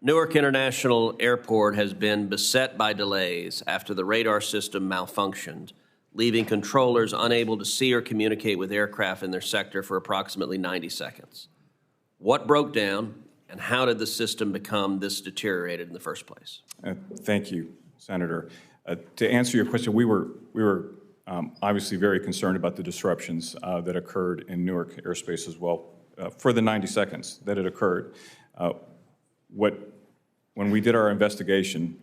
Newark International Airport has been beset by delays after the radar system malfunctioned, leaving controllers unable to see or communicate with aircraft in their sector for approximately 90 seconds. What broke down, and how did the system become this deteriorated in the first place? Thank you, Senator. To answer your question, we were obviously very concerned about the disruptions that occurred in Newark airspace as well for the 90 seconds that it occurred. When we did our investigation,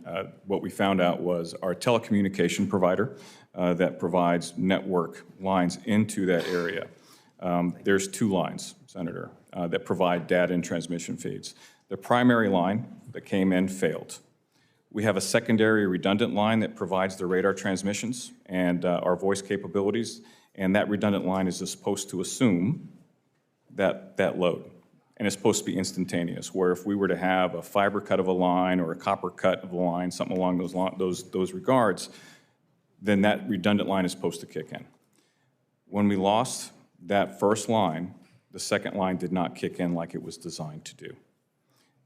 what we found out was our telecommunication provider that provides network lines into that area. There's two lines, Senator, that provide data and transmission feeds. The primary line that came in failed. We have a secondary redundant line that provides the radar transmissions and our voice capabilities, and that redundant line is supposed to assume that load. And it's supposed to be instantaneous, where if we were to have a fiber cut of a line or a copper cut of a line, something along those regards, then that redundant line is supposed to kick in. When we lost that first line, the second line did not kick in like it was designed to do.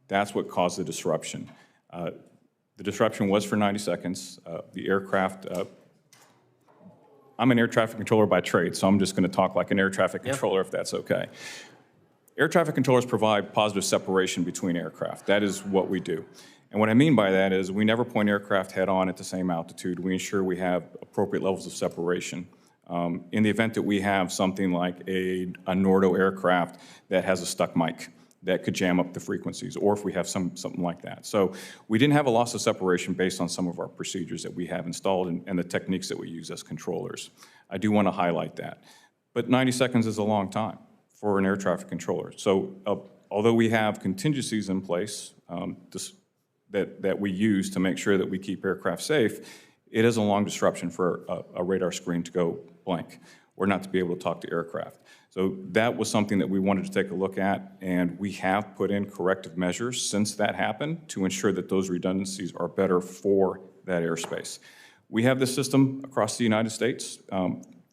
That's what caused the disruption. The disruption was for 90 seconds. The aircraft, I'm an air traffic controller by trade, so I'm just going to talk like an air traffic controller if that's okay. Air traffic controllers provide positive separation between aircraft. That is what we do. And what I mean by that is we never point aircraft head on at the same altitude. We ensure we have appropriate levels of separation. In the event that we have something like a Nordo aircraft that has a stuck mic that could jam up the frequencies, or if we have something like that. So we didn't have a loss of separation based on some of our procedures that we have installed and the techniques that we use as controllers. I do want to highlight that. But 90 seconds is a long time for an air traffic controller. So although we have contingencies in place that we use to make sure that we keep aircraft safe, it is a long disruption for a radar screen to go blank or not to be able to talk to aircraft. So that was something that we wanted to take a look at, and we have put in corrective measures since that happened to ensure that those redundancies are better for that airspace. We have this system across the United States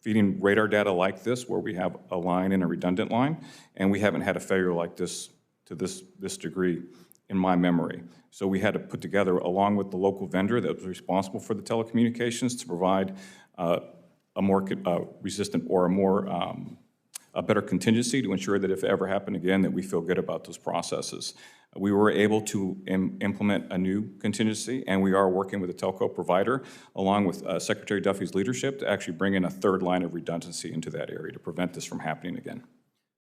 feeding radar data like this, where we have a line and a redundant line, and we haven't had a failure like this to this degree in my memory. So we had to put together, along with the local vendor that was responsible for the telecommunications, to provide a more resistant or a better contingency to ensure that if it ever happened again, that we feel good about those processes. We were able to implement a new contingency, and we are working with a telco provider, along with Secretary Duffy's leadership, to actually bring in a third line of redundancy into that area to prevent this from happening again.